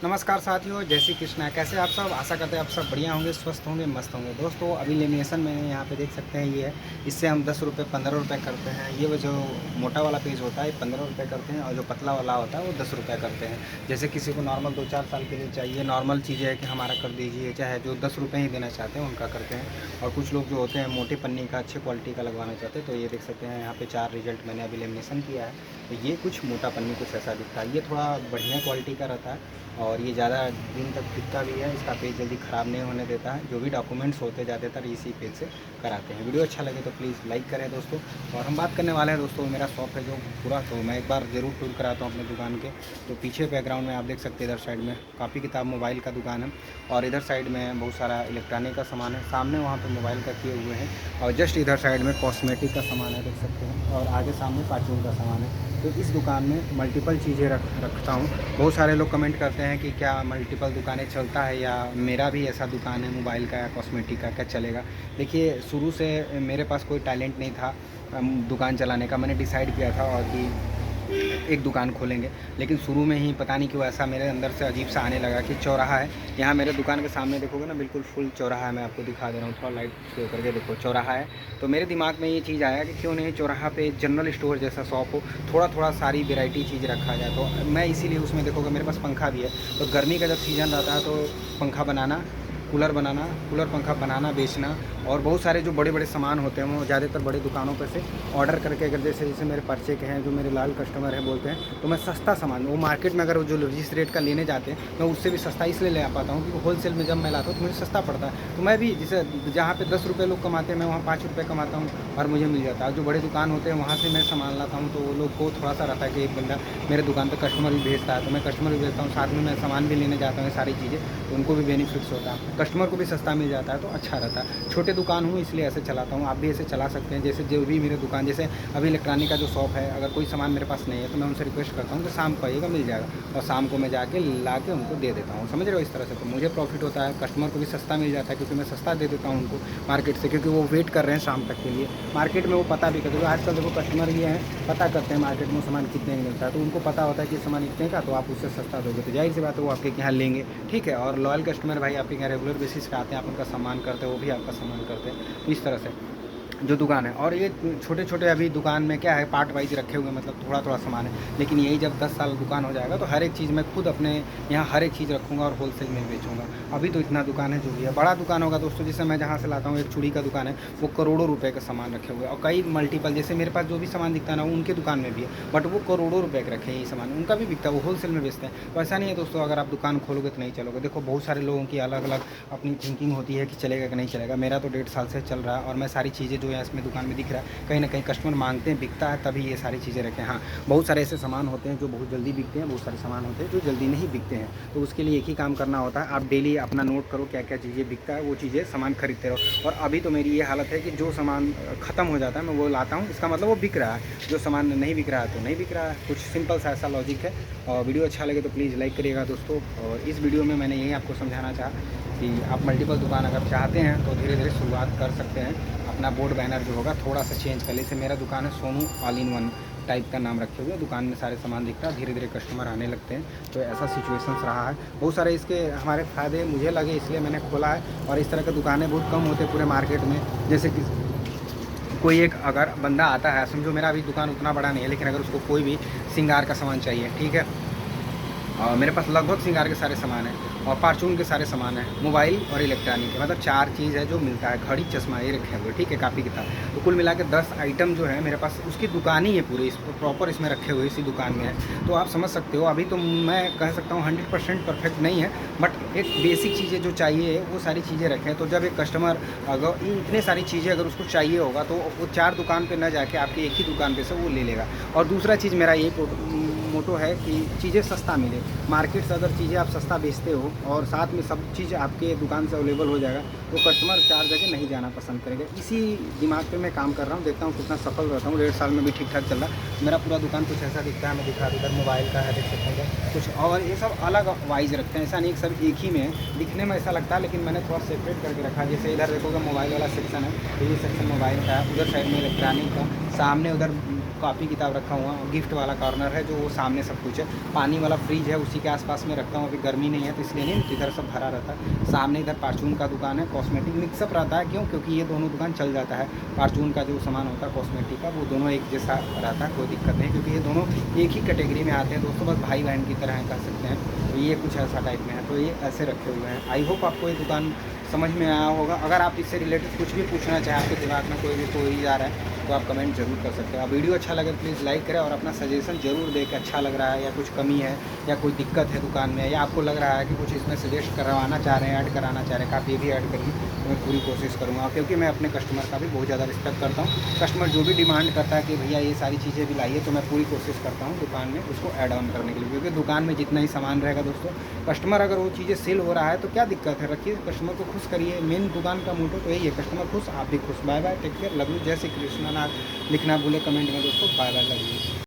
नमस्कार साथियों, जय श्री कृष्णा। कैसे आप सब? आशा करते हैं आप सब बढ़िया होंगे, स्वस्थ होंगे, मस्त होंगे। दोस्तों अभी लेमिनेशन में यहाँ पे देख सकते हैं ये है, इससे हम 10 रुपये 15 रुपये करते हैं। ये वो जो मोटा वाला पेज होता है 15 रुपये करते हैं और जो पतला वाला होता है वो 10 रुपये करते हैं। जैसे किसी को नॉर्मल 2-4 साल के लिए चाहिए, नॉर्मल चीज़ें है कि हमारा कर दीजिए, चाहे जो 10 रुपये ही देना चाहते हैं उनका करते हैं। और कुछ लोग जो होते हैं मोटे पन्नी का अच्छे क्वालिटी का लगवाना चाहते हैं, तो ये देख सकते हैं यहाँ पे 4 रिजल्ट मैंने अभी लेमिनेशन किया है। तो ये कुछ मोटा पन्नी कुछ ऐसा दिखता है, ये थोड़ा बढ़िया क्वालिटी का रहता है और ये ज़्यादा दिन तक टिकता भी है। इसका पेज जल्दी ख़राब नहीं होने देता है। जो भी डॉक्यूमेंट्स होते ज़्यादातर इसी पेज से कराते हैं। वीडियो अच्छा लगे तो प्लीज़ लाइक करें दोस्तों। और हम बात करने वाले हैं दोस्तों, मेरा शॉप है जो पूरा, तो मैं एक बार ज़रूर टूर कराता हूँ अपने दुकान के। तो पीछे बैकग्राउंड में आप देख सकते हैं, इधर साइड में काफ़ी किताब मोबाइल का दुकान है और इधर साइड में बहुत सारा इलेक्ट्रॉनिक का सामान है। सामने वहाँ पर मोबाइल का किए हुए हैं और जस्ट इधर साइड में कॉस्मेटिक का सामान है, देख सकते हैं। और आगे सामने फार्चून का सामान है। तो इस दुकान में मल्टीपल चीज़ें रखता हूँ। बहुत सारे लोग कमेंट करते हैं कि क्या मल्टीपल दुकानें चलता है, या मेरा भी ऐसा दुकान है मोबाइल का या कॉस्मेटिक का, क्या चलेगा? देखिए, शुरू से मेरे पास कोई टैलेंट नहीं था दुकान चलाने का। मैंने डिसाइड किया था और कि एक दुकान खोलेंगे, लेकिन शुरू में ही पता नहीं क्यों ऐसा मेरे अंदर से अजीब सा आने लगा कि चौराहा है। यहाँ मेरे दुकान के सामने देखोगे ना, बिल्कुल फुल चौराहा है। मैं आपको दिखा दे रहा हूँ, थोड़ा लाइट शो करके देखो, चौराहा है। तो मेरे दिमाग में ये चीज़ आया कि क्यों नहीं चौराहा पे जनरल स्टोर जैसा शॉप हो, थोड़ा थोड़ा सारी वेराइटी चीज़ रखा जाए। तो मैं इसीलिए उसमें देखोगे मेरे पास पंखा भी है। तो गर्मी का जब सीज़न रहता है तो पंखा बनाना, कूलर बनाना, कूलर पंखा बनाना, बेचना, और बहुत सारे जो बड़े बड़े सामान होते हैं वो ज़्यादातर बड़े दुकानों पर से ऑर्डर करके, अगर जैसे मेरे पर्चे के हैं, जो मेरे लाल कस्टमर हैं बोलते हैं, तो मैं सस्ता सामान, वो मार्केट में अगर वो जो जिस रेट का लेने जाते हैं मैं उससे भी सस्ता इसलिए ले आ पाता हूँ क्योंकि होलसेल में जब मैं लाता हूँ तो मुझे सस्ता पड़ता है। तो मैं भी जैसे जहाँ पे 10 रुपये लोग कमाते हैं मैं वहाँ 5 रुपये कमाता हूँ और मुझे मिल जाता है। जो बड़े दुकान होते हैं वहाँ से मैं सामान लाता हूँ, तो वो लोग को थोड़ा सा रहता है कि एक बंदा मेरे दुकान पर कस्टमर भी भेजता है, तो मैं कस्टमर भी भेजता हूँ, साथ में मैं सामान भी लेने जाता हूँ, सारी चीज़ें, तो उनको भी बेनिफिट्स होता है, कस्टमर को भी सस्ता मिल जाता है, तो अच्छा रहता है। छोटे दुकान हूँ इसलिए ऐसे चलाता हूँ, आप भी ऐसे चला सकते हैं। जैसे जो भी मेरे दुकान, जैसे अभी इलेक्ट्रॉनिक का जो शॉप है, अगर कोई सामान मेरे पास नहीं है तो मैं उनसे रिक्वेस्ट करता हूँ कि शाम को आइएगा, मिल जाएगा, और शाम को मैं जाके ला के उनको दे देता हूँ। समझ रहे हो? इस तरह से तो मुझे प्रॉफिट होता है, कस्टमर को भी सस्ता मिल जाता है क्योंकि मैं सस्ता दे देता हूँ उनको मार्केट से, क्योंकि वो वेट कर रहे हैं शाम तक के लिए। मार्केट में वो पता भी करते हैं, आजकल देखो कस्टमर ये हैं, पता करते हैं मार्केट में सामान कितने का मिलता है, तो उनको पता होता है कि सामान इतने का, तो आप उससे सस्ता दोगे तो जाहिर सी बात है वो आपके यहाँ लेंगे, ठीक है। और लॉयल कस्टमर भाई आपके यहाँ रेगुलर बेसिस पे आते हैं, आप उनका सम्मान करते हैं, वो भी आपका सम्मान करते हैं। तो इस तरह से जो दुकान है, और ये छोटे छोटे अभी दुकान में क्या है, पार्ट वाइज रखे हुए, मतलब थोड़ा थोड़ा सामान है। लेकिन यही जब 10 साल दुकान हो जाएगा तो हर एक चीज़ मैं खुद अपने यहाँ हर एक चीज़ रखूँगा और होलसेल में बेचूँगा। अभी तो इतना दुकान है जो भी है। बड़ा दुकान होगा दोस्तों, जैसे मैं जहाँ से लाता हूँ, एक चूड़ी का दुकान है, वो करोड़ों रुपये का सामान रखे हुए हैं, और कई मल्टीपल, जैसे मेरे पास जो भी सामान दिखता है ना, उनके दुकान में भी है, बट वो करोड़ों रुपये के रखे हैं। ये सामान उनका भी बिकता है, वो होलसेल में बेचते हैं। तो ऐसा नहीं है दोस्तों, अगर आप दुकान खोलोगे तो नहीं चलोगे। देखो, बहुत सारे लोगों की अलग अलग अपनी थिंकिंग होती है कि चलेगा कि नहीं चलेगा। मेरा तो 1.5 साल से चल रहा है और मैं सारी चीज़ें जो है इसमें दुकान में दिख रहा है, कहीं ना कहीं कस्टमर मांगते हैं, बिकता है, तभी ये सारी चीज़ें रखें। हाँ, बहुत सारे ऐसे सामान होते हैं जो बहुत जल्दी बिकते हैं, बहुत सारे सामान होते हैं जो जल्दी नहीं बिकते हैं। तो उसके लिए एक ही काम करना होता है, आप डेली अपना नोट करो क्या क्या चीज़ें बिकता है, वो चीज़ें सामान खरीदते रहो। और अभी तो मेरी ये हालत है कि जो सामान ख़त्म हो जाता है मैं वो लाता हूँ, इसका मतलब वो बिक रहा है। जो सामान नहीं बिक रहा है तो नहीं बिक रहा है। कुछ सिंपल सा ऐसा लॉजिक है। और वीडियो अच्छा लगे तो प्लीज़ लाइक करिएगा दोस्तों। और इस वीडियो में मैंने यही आपको समझाना चाहा कि आप मल्टीपल दुकान अगर चाहते हैं तो धीरे धीरे शुरुआत कर सकते हैं। अपना बोर्ड बैनर जो होगा थोड़ा सा चेंज कर ले। जैसे मेरा दुकान है Sonu all in one type का नाम रखे हुए, दुकान में सारे सामान दिखता है, धीरे धीरे कस्टमर आने लगते हैं। तो ऐसा सिचुएशंस रहा है। बहुत सारे इसके हमारे फ़ायदे मुझे लगे, इसलिए मैंने खोला है। और इस तरह की दुकानें बहुत कम होते पूरे मार्केट में। जैसे कि कोई एक अगर बंदा आता है, समझो मेरा अभी दुकान उतना बड़ा नहीं है, लेकिन अगर उसको कोई भी श्रृंगार का सामान चाहिए, ठीक है, और मेरे पास लगभग श्रृंगार के सारे सामान हैं और फार्चून के सारे सामान हैं, मोबाइल और इलेक्ट्रॉनिक के, मतलब 4 चीज़ है जो मिलता है। घड़ी, चश्मा, ये रखे हुए, ठीक है, कापी किताब, तो कुल मिला के 10 आइटम जो है मेरे पास, उसकी दुकान ही है पूरी, इस प्रॉपर इसमें रखे हुए इसी दुकान में है। तो आप समझ सकते हो, अभी तो मैं कह सकता हूँ 100% परफेक्ट नहीं है, बट एक बेसिक चीज़ें जो चाहिए वो सारी चीज़ें रखें। तो जब एक कस्टमर अगर इतने सारी चीज़ें अगर उसको चाहिए होगा तो वो 4 दुकान पर न जाके आपकी एक ही दुकान पर से वो ले लेगा। और दूसरा चीज़ मेरा ये मोटो है कि चीज़ें सस्ता मिले। मार्केट से अगर चीज़ें आप सस्ता बेचते हो और साथ में सब चीज़ आपके दुकान से अवेलेबल हो जाएगा, तो कस्टमर 4 जगह नहीं जाना पसंद करेगा। इसी दिमाग पे मैं काम कर रहा हूँ, देखता हूँ कितना सफल रहता हूँ। 1.5 साल में भी ठीक ठाक चल रहा है। मेरा पूरा दुकान कुछ ऐसा दिखता है, मैं दिखा दूँ। इधर मोबाइल का है, देख सकते हैं कुछ, और ये सब अलग वाइज रखते हैं, ऐसा नहीं सब एक ही में दिखने में ऐसा लगता है, लेकिन मैंने थोड़ा सेपरेट करके रखा। जैसे इधर देखोगे मोबाइल वाला सेक्शन है, तो ये सेक्शन मोबाइल का है, उधर साइड में इलेक्ट्रॉनिक का, सामने उधर कॉपी किताब रखा हुआ है। गिफ्ट वाला कॉर्नर है जो वो सामने सब कुछ है। पानी वाला फ्रिज है उसी के आसपास में रखता हूँ, अभी गर्मी नहीं है तो इसलिए नहीं, इधर सब भरा रहता है। सामने इधर फार्चून का दुकान है, कॉस्मेटिक मिक्सअप रहता है। क्यों? क्योंकि ये दोनों दुकान चल जाता है। फार्चून का जो सामान होता है कॉस्मेटिक का, वो दोनों एक जैसा रहता है, कोई दिक्कत नहीं, क्योंकि ये दोनों एक ही कैटेगरी में आते हैं दोस्तों, बस भाई बहन की तरह कह सकते हैं। तो ये कुछ ऐसा टाइप में है, तो ये ऐसे रखे हुए हैं। आई होप आपको ये दुकान समझ में आया होगा। अगर आप इससे रिलेटेड कुछ भी पूछना चाहें, आपके दिमाग में कोई जा रहा है, तो आप कमेंट जरूर कर सकते हैं। वीडियो अच्छा लगे प्लीज़ लाइक करें और अपना सजेशन जरूर दें कि अच्छा लग रहा है या कुछ कमी है या कोई दिक्कत है दुकान में, या आपको लग रहा है कि कुछ इसमें सजेस्ट करवाना चाह रहे हैं, ऐड कराना चाह रहे हैं, आप ये भी ऐड करिए, तो मैं पूरी कोशिश करूँगा। क्योंकि मैं अपने कस्टमर का भी बहुत ज़्यादा रिस्पेक्ट करता हूँ। कस्टमर जो भी डिमांड करता है कि भैया ये सारी चीज़ें भी लाइए, तो मैं पूरी कोशिश करता हूँ दुकान में उसको ऐड ऑन करने के लिए। क्योंकि दुकान में जितना ही सामान रहेगा दोस्तों, कस्टमर अगर वो चीज़ें सेल हो रहा है तो क्या दिक्कत है, रखिए, कस्टमर को खुश करिए। मेन दुकान का मोटो तो यही है, कस्टमर खुश, आप भी खुश। Bye bye, take care, love you, जय श्री कृष्ण। ना लिखना भूले कमेंट में दोस्तों। Bye bye, love you.